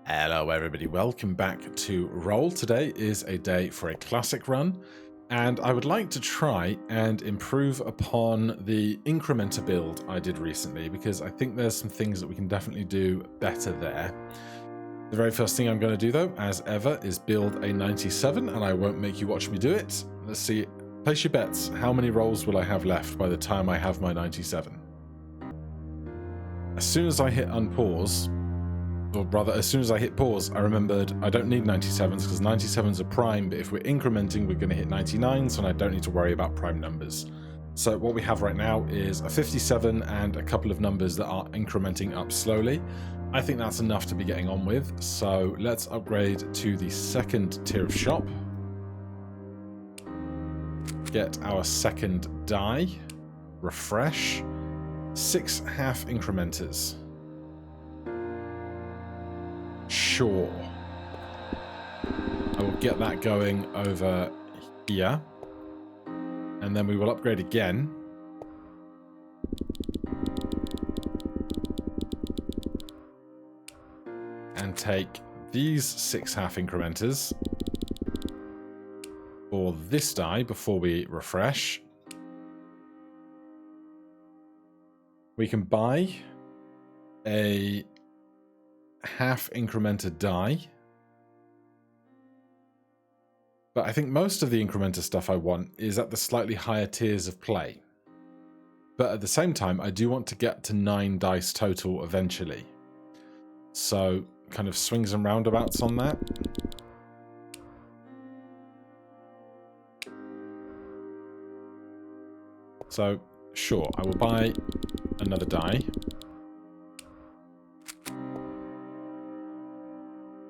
Hello everybody, welcome back to Roll. Today is a day for a classic run, and I would like to try and improve upon the incrementer build I did recently, because I think there's some things that we can definitely do better there. The very first thing I'm going to do though, as ever, is build a 97, and I won't make you watch me do it. Let's see, place your bets. How many rolls will I have left by the time I have my 97? As soon as I hit unpause, or rather, as soon as I hit pause, I remembered I don't need 97s because 97s are prime, but if we're incrementing, we're going to hit 99s, and I don't need to worry about prime numbers. So what we have right now is a 57 and a couple of numbers that are incrementing up slowly. I think that's enough to be getting on with, so let's upgrade to the second tier of shop. Get our second die. Refresh. 6 half incrementers. Sure. I will get that going over here. And then we will upgrade again. And take these 6 half incrementers for this die before we refresh. We can buy a half incrementer die, but I think most of the incrementer stuff I want is at the slightly higher tiers of play. But at the same time, I do want to get to 9 dice total eventually. So kind of swings and roundabouts on that. So sure, I will buy another die.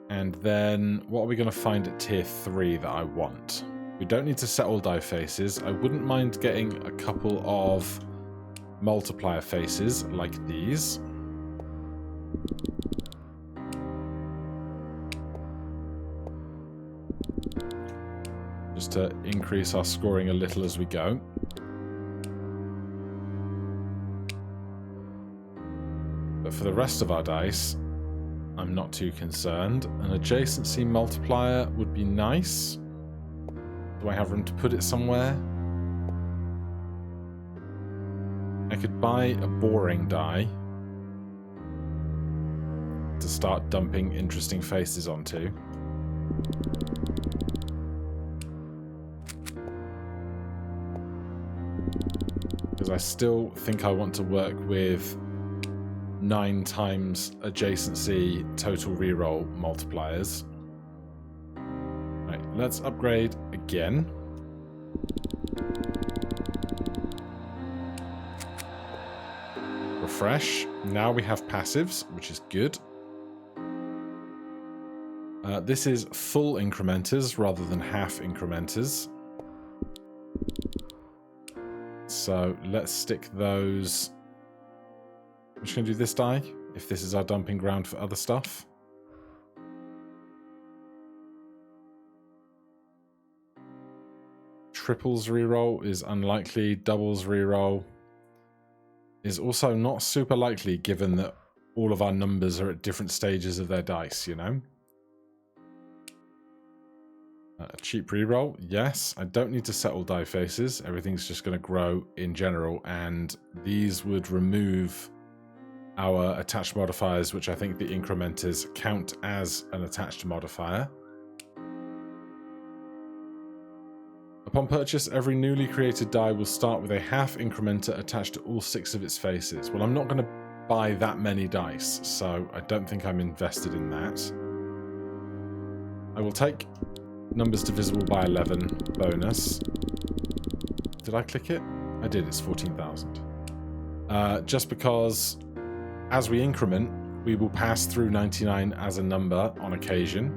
And then what are we going to find at tier 3 that I want? We don't need to set all die faces. I wouldn't mind getting a couple of multiplier faces like these. Just to increase our scoring a little as we go. But for the rest of our dice, I'm not too concerned. An adjacency multiplier would be nice. Do I have room to put it somewhere? I could buy a boring die to start dumping interesting faces onto. Because I still think I want to work with 9 times adjacency total reroll multipliers. Right, let's upgrade again. Refresh. Now we have passives, which is good. This is full incrementers rather than half incrementers. So let's stick those. I'm just going to do this die, if this is our dumping ground for other stuff. Triples reroll is unlikely. Doubles reroll is also not super likely, given that all of our numbers are at different stages of their dice, you know? A cheap reroll, yes. I don't need to set all die faces. Everything's just going to grow in general, and these would remove our attached modifiers, which I think the incrementers count as an attached modifier. Upon purchase, every newly created die will start with a half incrementer attached to all 6 of its faces. Well, I'm not going to buy that many dice, so I don't think I'm invested in that. I will take numbers divisible by 11 bonus. Did I click it? I did, it's 14,000. Just because as we increment, we will pass through 99 as a number on occasion.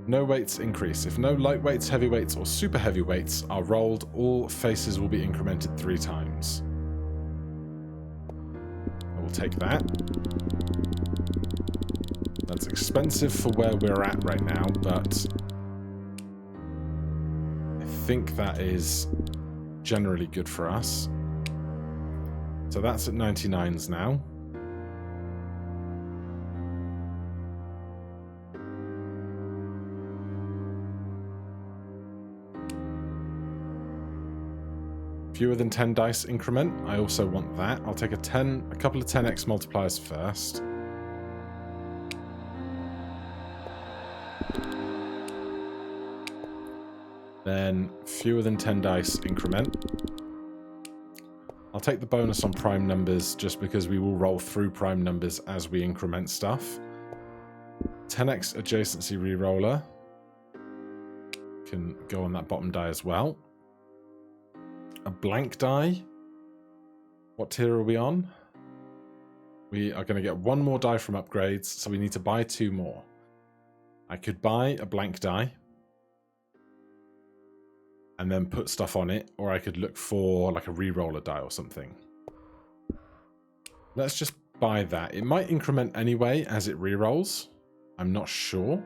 No weights increase. If no lightweights, heavyweights, or super heavyweights are rolled, all faces will be incremented 3 times. I will take that. That's expensive for where we're at right now, but I think that is generally good for us. So that's at 99s now. Fewer than 10 dice increment. I also want that. I'll take a couple of 10x multipliers first. Then fewer than 10 dice increment. I'll take the bonus on prime numbers just because we will roll through prime numbers as we increment stuff. 10x adjacency reroller can go on that bottom die as well. A blank die. What tier are we on? We are going to get one more die from upgrades, so we need to buy 2 more. I could buy a blank die and then put stuff on it, or I could look for like a reroller die or something. Let's just buy that. It might increment anyway as it rerolls. I'm not sure.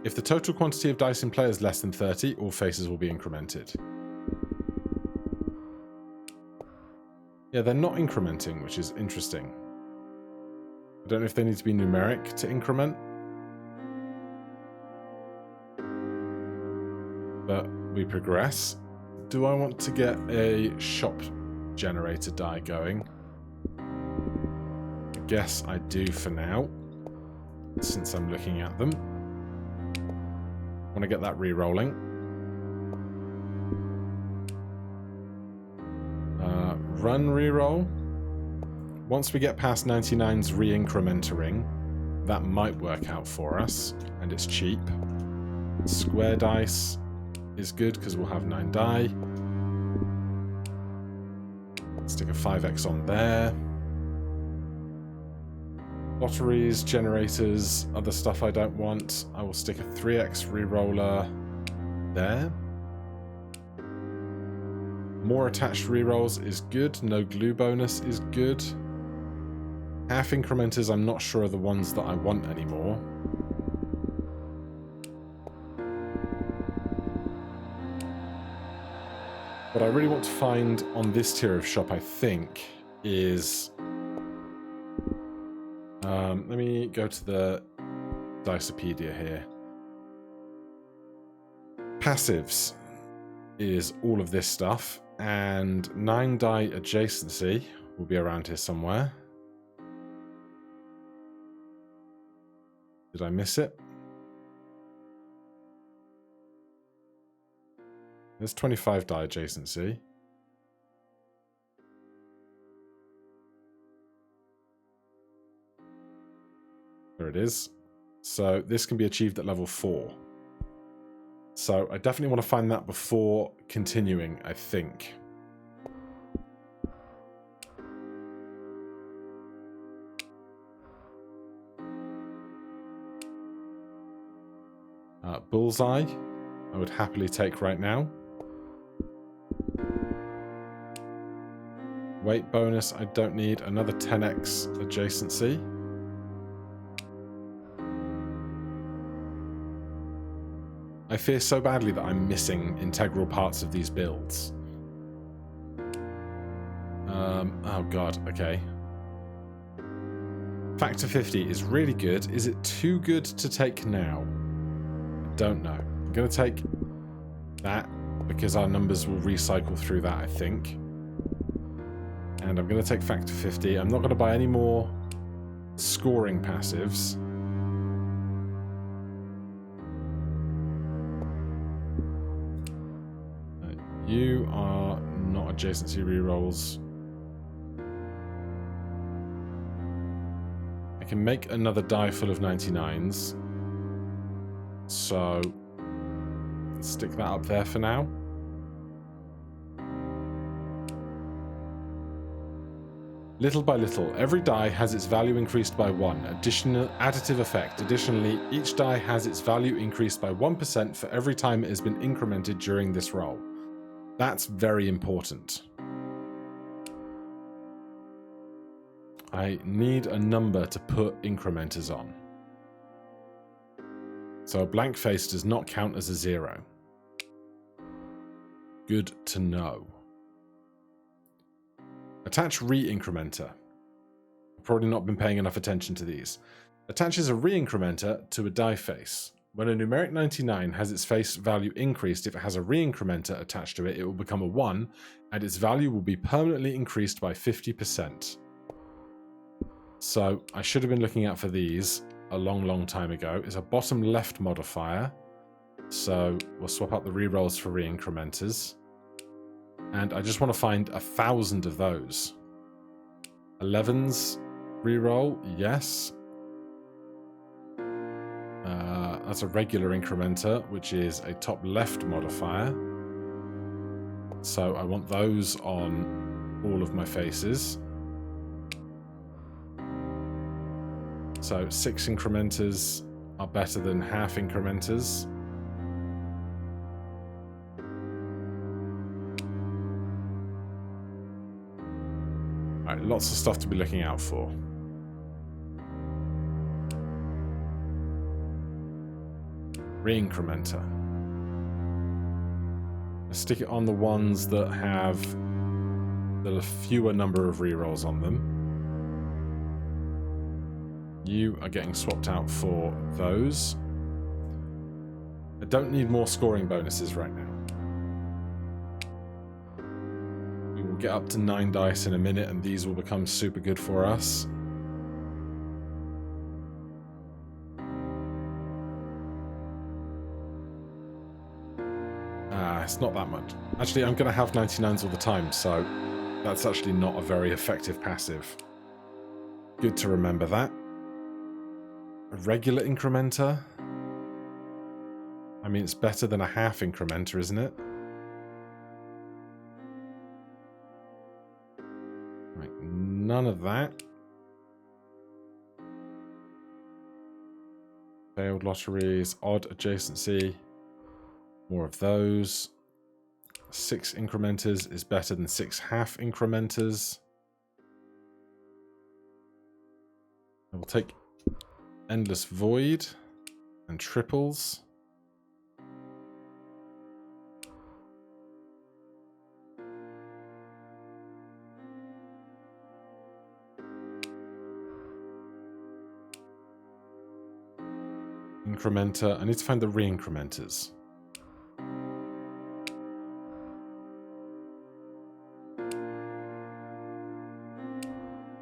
If the total quantity of dice in play is less than 30, all faces will be incremented. Yeah, they're not incrementing, which is interesting. I don't know if they need to be numeric to increment. But we progress. Do I want to get a shop generator die going? I guess I do for now, since I'm looking at them. I want to get that re-rolling. Run re-roll. Once we get past 99's re-incrementering, that might work out for us, and it's cheap. Square dice is good because we'll have 9 die. Stick a 5x on there. Lotteries, generators, other stuff I don't want. I will stick a 3x reroller there. More attached rerolls is good. No glue bonus is good. Half incrementers I'm not sure are the ones that I want anymore. What I really want to find on this tier of shop, I think, is... let me go to the Dicepedia here. Passives is all of this stuff, and 9 die adjacency will be around here somewhere. Did I miss it? There's 25 die adjacency. There it is. So this can be achieved at level 4. So I definitely want to find that before continuing, I think. Bullseye, I would happily take right now. Weight bonus, I don't need. Another 10x adjacency. I fear so badly that I'm missing integral parts of these builds. Oh god, okay. Factor 50 is really good. Is it too good to take now? I don't know. I'm going to take that because our numbers will recycle through that, I think. And I'm going to take Factor 50. I'm not going to buy any more scoring passives. You are not adjacency rerolls. I can make another die full of 99s. So, stick that up there for now. Little by little, every die has its value increased by 1. Additional additive effect. Additionally, each die has its value increased by 1% for every time it has been incremented during this roll. That's very important. I need a number to put incrementers on. So a blank face does not count as a 0. Good to know. Attach re-incrementer. I've probably not been paying enough attention to these. Attaches a re-incrementer to a die face. When a numeric 99 has its face value increased, if it has a re-incrementer attached to it, it will become a 1, and its value will be permanently increased by 50%. So I should have been looking out for these a long time ago. It's a bottom left modifier. So we'll swap out the rerolls for re-incrementers. And I just want to find 1,000 of those. 11s reroll, yes. That's a regular incrementer, which is a top left modifier. So I want those on all of my faces. So 6 incrementers are better than half incrementers. Alright, lots of stuff to be looking out for. Re-incrementer. Let's stick it on the ones that have a fewer number of rerolls on them. You are getting swapped out for those. I don't need more scoring bonuses right now. We will get up to 9 dice in a minute, and these will become super good for us. It's not that much. Actually, I'm going to have 99s all the time, so that's actually not a very effective passive. Good to remember that. A regular incrementer. I mean, it's better than a half incrementer, isn't it? Right, none of that. Failed lotteries, odd adjacency. More of those. 6 incrementers is better than 6 half incrementers. I will take Endless Void and triples. Incrementer. I need to find the re-incrementers.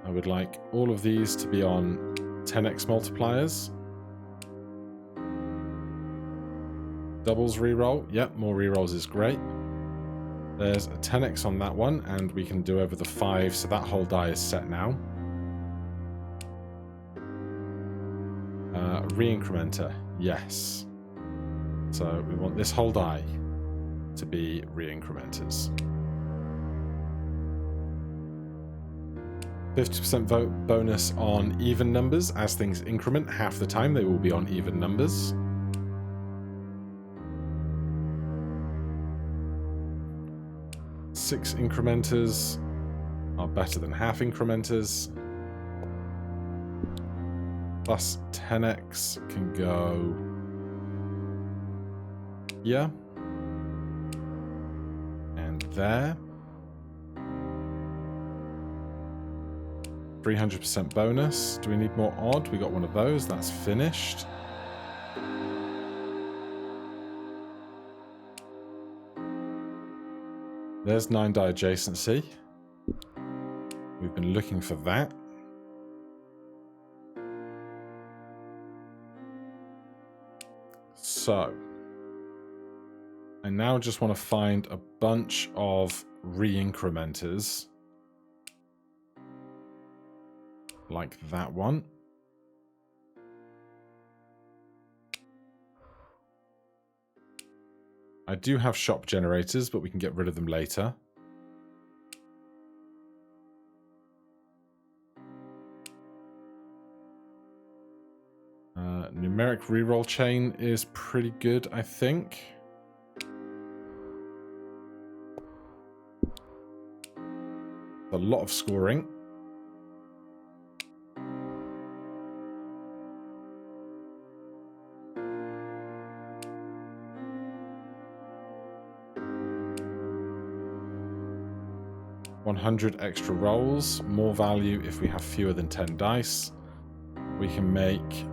I would like all of these to be on 10x multipliers. Doubles reroll. Yep, more rerolls is great. There's a 10x on that one, and we can do over the 5, so that whole die is set now. Re-incrementer. Yes. So we want this whole die to be re-incrementers. 50% vote bonus on even numbers. As things increment, half the time they will be on even numbers. Six incrementers are better than half incrementers. Plus 10x can go here and there. 300% bonus. Do we need more odd? We got one of those. That's finished. There's 9 die adjacency. We've been looking for that. So, I now just want to find a bunch of re-incrementers. Like that one. I do have shop generators, but we can get rid of them later. Numeric reroll chain is pretty good, I think. A lot of scoring. $100 extra rolls, more value if we have fewer than 10 dice. We can make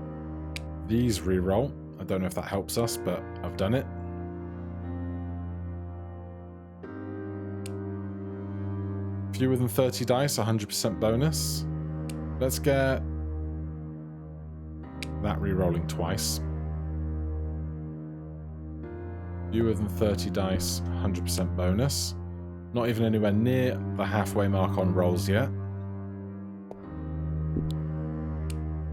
these reroll I don't know if that helps us, but I've done it. Fewer than 30 dice, 100% bonus. Let's get that re-rolling twice. Fewer than 30 dice, 100% bonus. Not even anywhere near the halfway mark on rolls yet.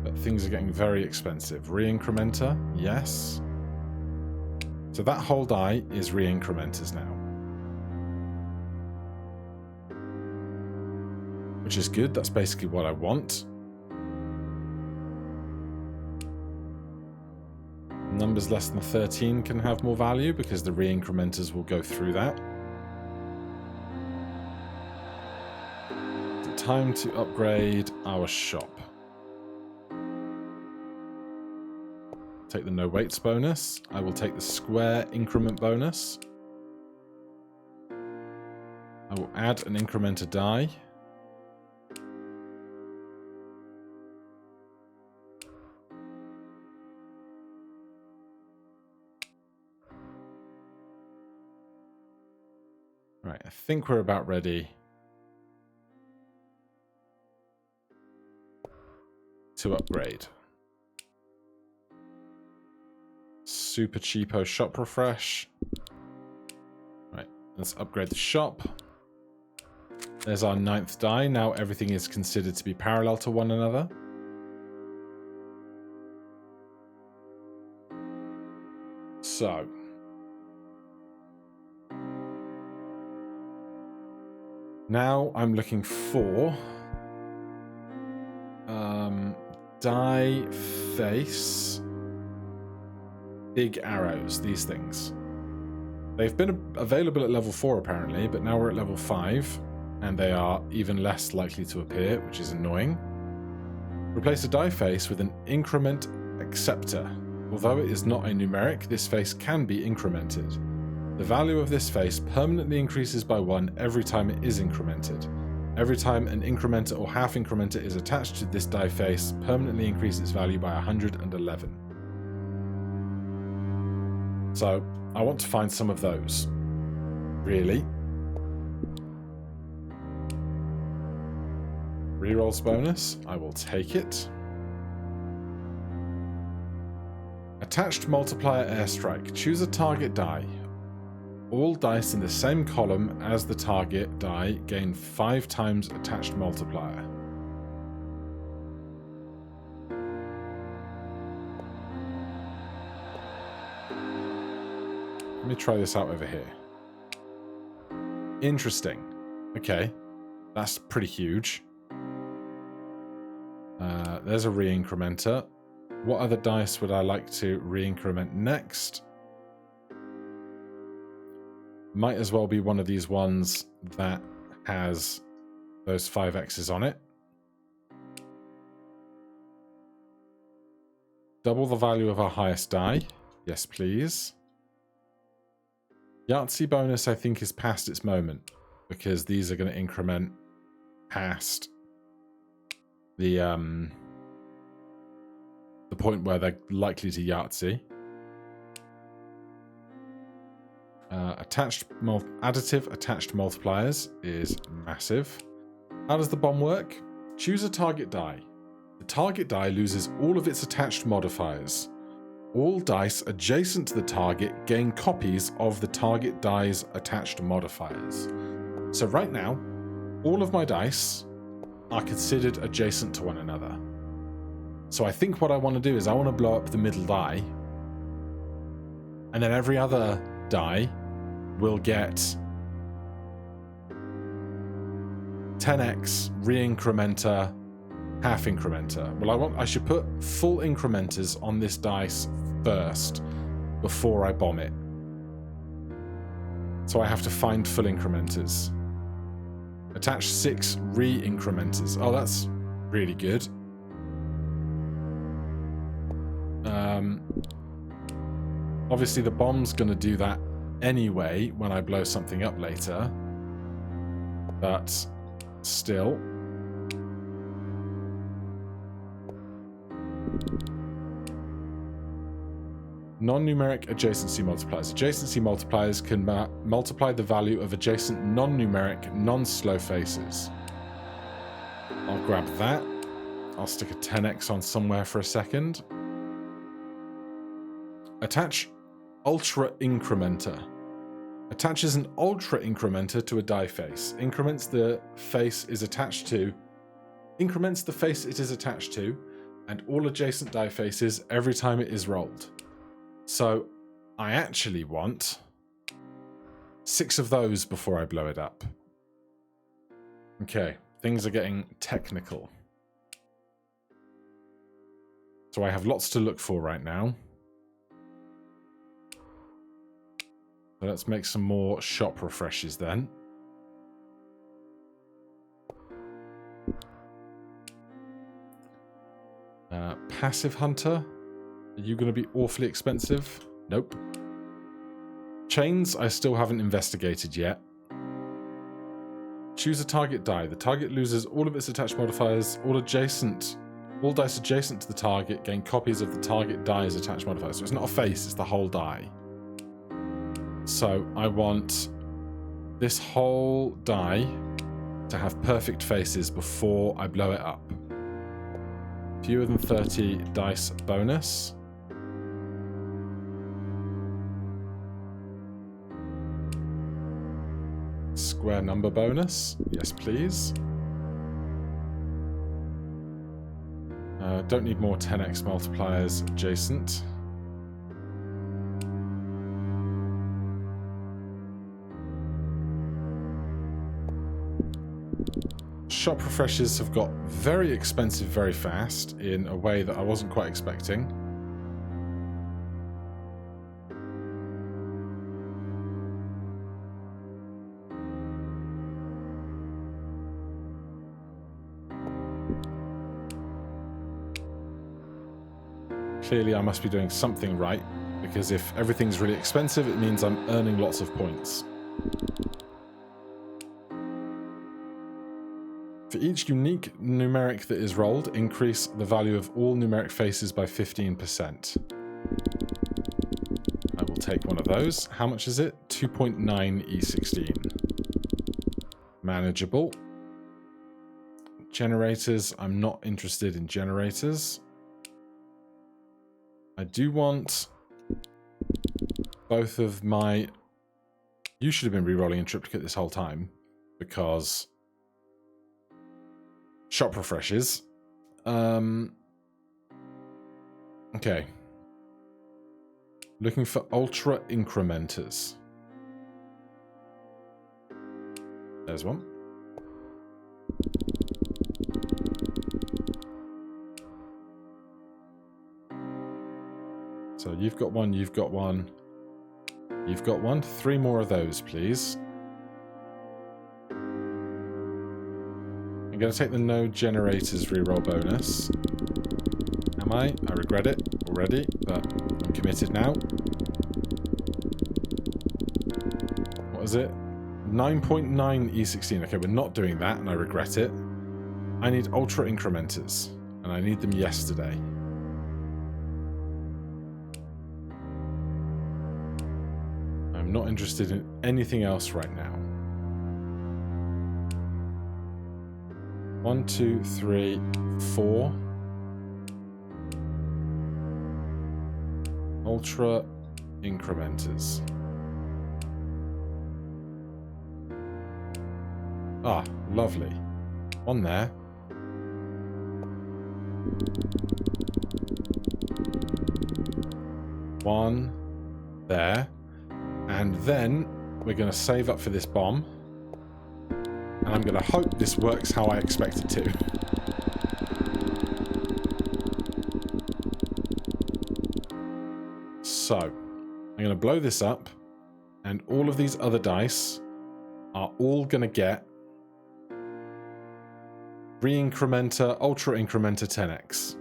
But things are getting very expensive. Re-incrementer, yes. So that whole die is re-incrementers now. Which is good, that's basically what I want. Numbers less than 13 can have more value because the re-incrementers will go through that. Time to upgrade our shop. Take the no weights bonus. I will take the square increment bonus. I will add an incrementer die. Right, I think we're about ready to upgrade. Super cheapo shop refresh. Right, let's upgrade the shop. There's our 9th die. Now everything is considered to be parallel to one another. So now I'm looking for die face big arrows, these things. They've been available at level 4 apparently, but now we're at level 5 and they are even less likely to appear, which is annoying. Replace a die face with an increment acceptor. Although it is not a numeric, this face can be incremented. The value of this face permanently increases by 1 every time it is incremented. Every time an incrementer or half incrementer is attached to this die face, permanently increases its value by 111. So, I want to find some of those. Really? Rerolls bonus, I will take it. Attached multiplier airstrike. Choose a target die. All dice in the same column as the target die gain 5 times attached multiplier. Let me try this out over here. Interesting. Okay, that's pretty huge. There's a re-incrementer. What other dice would I like to re-increment next? Might as well be one of these ones that has those 5x's on it. Double the value of our highest die. Yes, please. Yahtzee bonus, I think, is past its moment because these are going to increment past the point where they're likely to Yahtzee. Additive attached multipliers is massive. How does the bomb work? Choose a target die. The target die loses all of its attached modifiers. All dice adjacent to the target gain copies of the target die's attached modifiers. So right now, all of my dice are considered adjacent to one another. So I think what I want to do is I want to blow up the middle die, and then every other die will get 10x re-incrementer, half incrementer. Well, I should put full incrementers on this dice first before I bomb it. So I have to find full incrementers. Attach 6 re-incrementers. Oh, that's really good. Obviously the bomb's going to do that anyway when I blow something up later. But still. Non-numeric adjacency multipliers. Adjacency multipliers can multiply the value of adjacent non-numeric, non-slow faces. I'll grab that. I'll stick a 10x on somewhere for a second. Attach ultra incrementer. Attaches an ultra incrementer to a die face. Increments the face it is attached to, and all adjacent die faces every time it is rolled. So I actually want 6 of those before I blow it up. Okay, things are getting technical. So I have lots to look for right now. So let's make some more shop refreshes then. Passive Hunter. Are you going to be awfully expensive? Nope. Chains I still haven't investigated yet. Choose a target die. The target loses all of its attached modifiers. All dice adjacent to the target gain copies of the target die's attached modifiers. So it's not a face, it's the whole die. So I want this whole die to have perfect faces before I blow it up. Fewer than 30 dice bonus. Square number bonus. Yes, please. Don't need more 10x multipliers adjacent. Shop refreshers have got very expensive very fast in a way that I wasn't quite expecting. Clearly I must be doing something right, because if everything's really expensive, it means I'm earning lots of points. For each unique numeric that is rolled, increase the value of all numeric faces by 15%. I will take one of those. How much is it? 2.9 E16. Manageable. Generators. I'm not interested in generators. I do want both of my... You should have been re-rolling in triplicate this whole time, because... Shop refreshes. Okay. Looking for ultra incrementers. There's one. So you've got one, you've got one. You've got one. 3 more of those, please. I'm going to take the no generators reroll bonus. Am I? I regret it already, but I'm committed now. What is it? 9.9 E16. Okay, we're not doing that, and I regret it. I need ultra incrementers, and I need them yesterday. I'm not interested in anything else right now. 1, 2, 3, 4. Ultra incrementers. Ah, lovely. On there. One there. And then we're going to save up for this bomb. And I'm going to hope this works how I expect it to. So, I'm going to blow this up, and all of these other dice are all going to get re-incrementer, ultra incrementer 10x.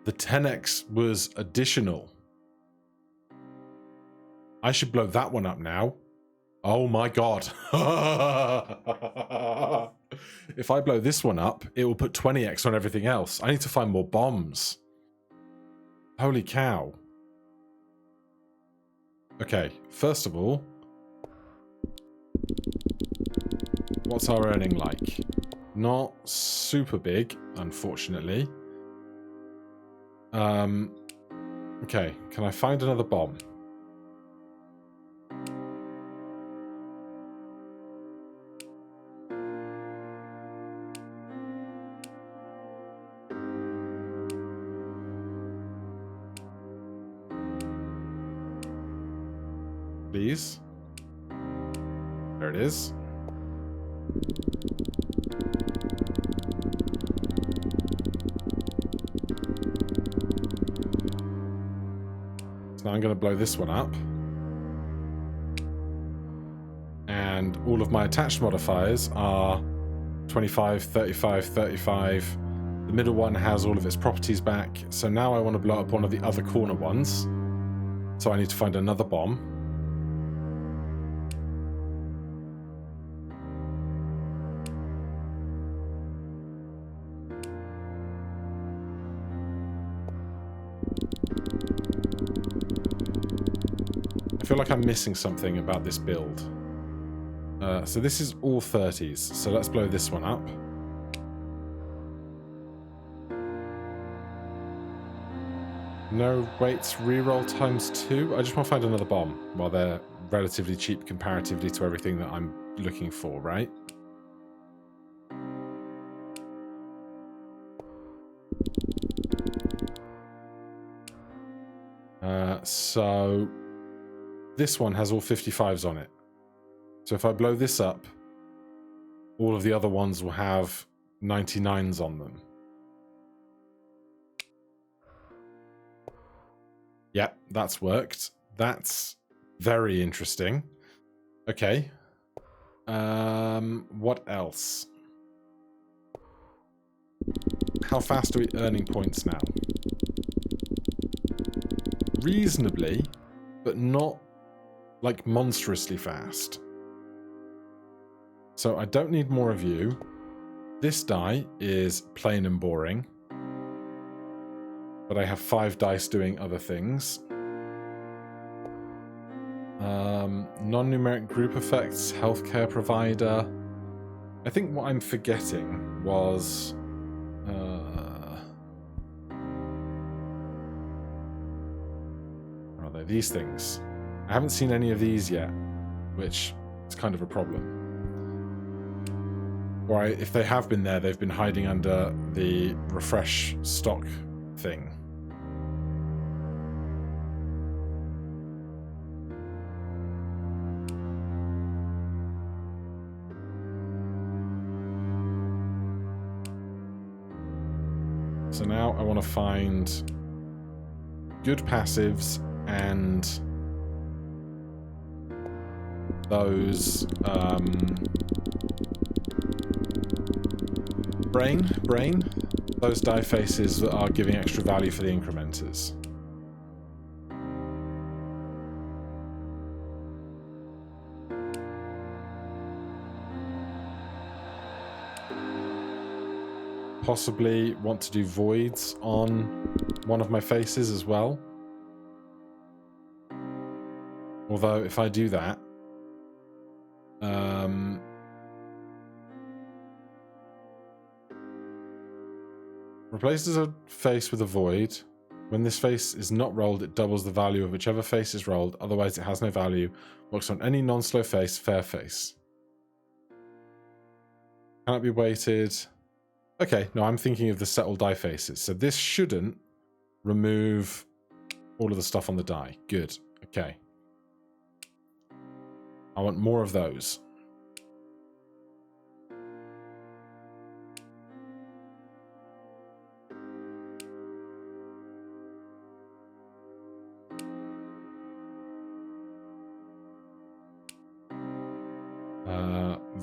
The 10x was additional. I should blow that one up now. Oh my god. if I blow this one up, it will put 20x on everything else. I need to find more bombs. Holy cow. Okay, first of all, what's our earning like? Not super big, unfortunately. Okay, can I find another bomb? Please. There it is. So now I'm going to blow this one up. And all of my attached modifiers are 25, 35, 35. The middle one has all of its properties back. So now I want to blow up one of the other corner ones. So I need to find another bomb. I feel like I'm missing something about this build. So this is all 30s, so let's blow this one up. No weights reroll ×2. I just want to find another bomb while they're relatively cheap comparatively to everything that I'm looking for, right? So this one has all 55s on it. So if I blow this up, all of the other ones will have 99s on them. Yep, that's worked. That's very interesting. Okay. What else? How fast are we earning points now? Reasonably, but not like monstrously fast. So I don't need more of you. This die is plain and boring. But I have 5 dice doing other things. Non-numeric group effects, healthcare provider. I think what I'm forgetting was... are they these things? I haven't seen any of these yet, which is kind of a problem. Or if they have been there, they've been hiding under the refresh stock thing. So now I want to find good passives and those brain, those die faces that are giving extra value for the incrementers. Possibly want to do voids on one of my faces as well. Although if I do that, replaces a face with a void. When this face is not rolled, it doubles the value of whichever face is rolled. Otherwise, it has no value. Works on any non-slow face, fair face. Cannot be weighted. Okay, no, I'm thinking of the settled die faces. So this shouldn't remove all of the stuff on the die. Good. Okay. I want more of those.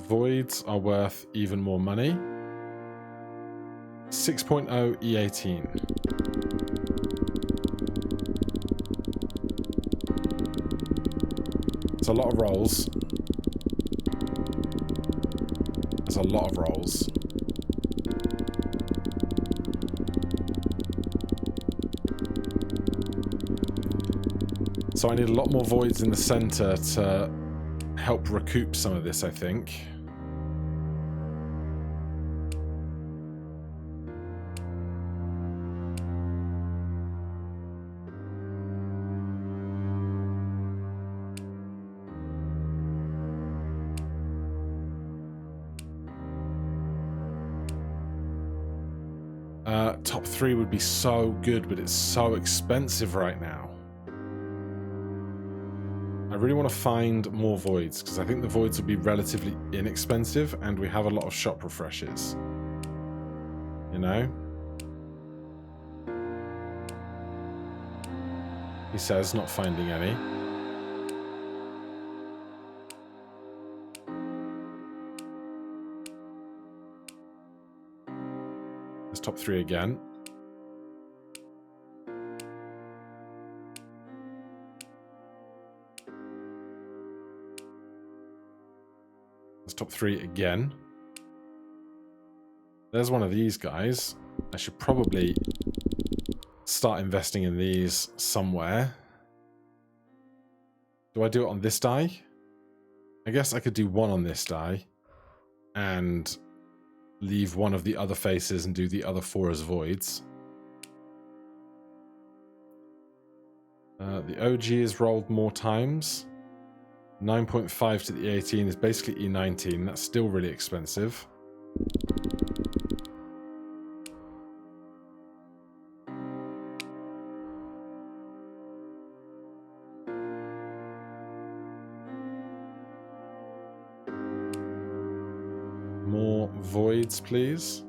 Voids are worth even more money. 6.0 E18. It's a lot of rolls. As a lot of rolls. So I need a lot more voids in the center to help recoup some of this, I think. Top 3 would be so good, but it's so expensive right now. I really want to find more voids, because I think the voids will be relatively inexpensive, and we have a lot of shop refreshes. You know? He says, not finding any. There's top 3 again. There's top 3 again. There's one of these guys. I should probably start investing in these somewhere. Do I do it on this die? I guess I could do one on this die and leave one of the other faces and do the other 4 as voids. The OG is rolled more times. 9.5 to the 18 is basically E19. That's still really expensive. More voids, please.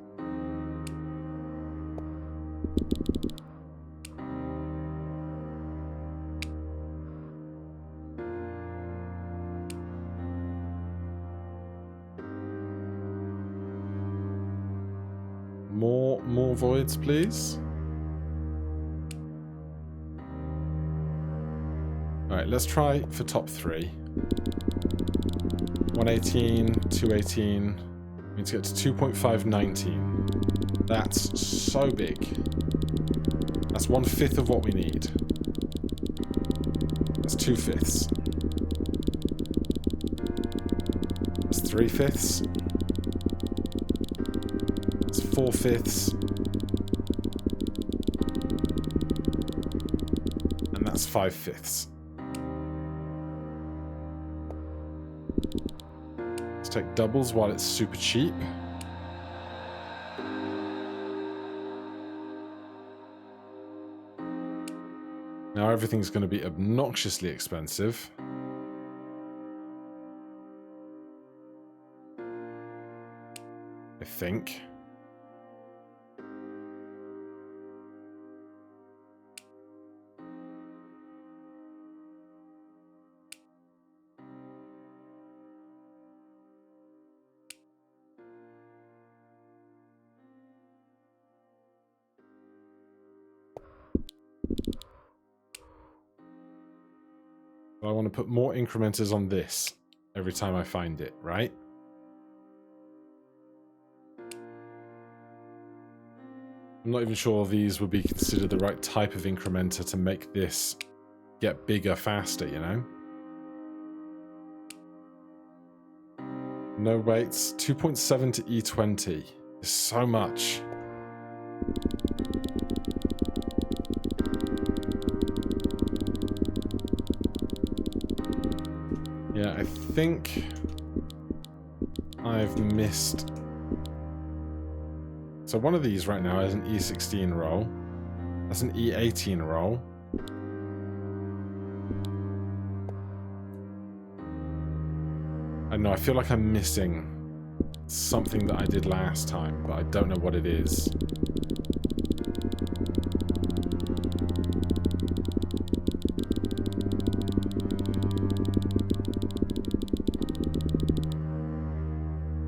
More voids, please. Alright, let's try for top 3. 118, 218. We need to get to 2.519. That's so big. That's 1/5 of what we need. That's 2/5. That's 3/5. That's 4/5. And that's 5/5. Let's take doubles while it's super cheap. Now everything's going to be obnoxiously expensive. I think. I want to put more incrementers on this every time I find it, right? I'm not even sure these would be considered the right type of incrementer to make this get bigger faster, you know? No weights. 2.7 to E20 is so much. Yeah, I think I've missed. So one of these right now is an E16 roll. That's an E18 roll. I know, I feel like I'm missing something that I did last time, but I don't know what it is.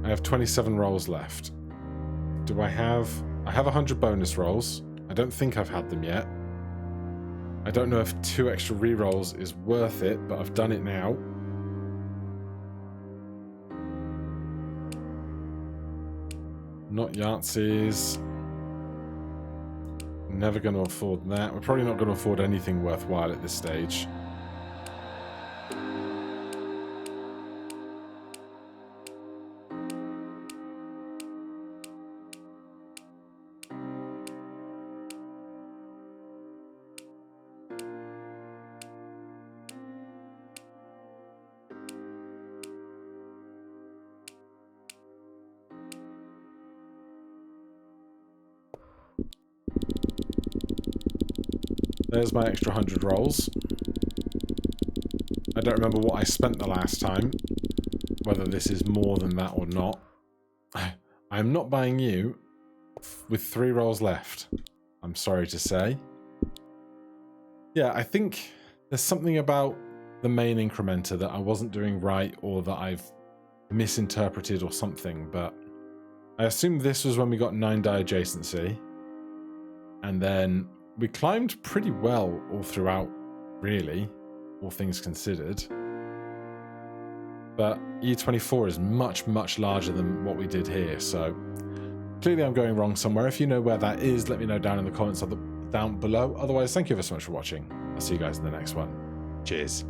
I have 27 rolls left. Do I have 100 bonus rolls. I don't think I've had them yet. I don't know if 2 extra rerolls is worth it, but I've done it now. Not Yahtzees. Never going to afford that. We're probably not going to afford anything worthwhile at this stage. There's my extra 100 rolls. I don't remember what I spent the last time, whether this is more than that or not. I'm not buying you with 3 rolls left, I'm sorry to say. Yeah, I think there's something about the main incrementer that I wasn't doing right or that I've misinterpreted or something, but I assume this was when we got 9 die adjacency, and then we climbed pretty well all throughout, really, all things considered. But E24 is much, much larger than what we did here, so clearly I'm going wrong somewhere. If you know where that is, let me know down in the comments down below. Otherwise, thank you ever so much for watching. I'll see you guys in the next one. Cheers.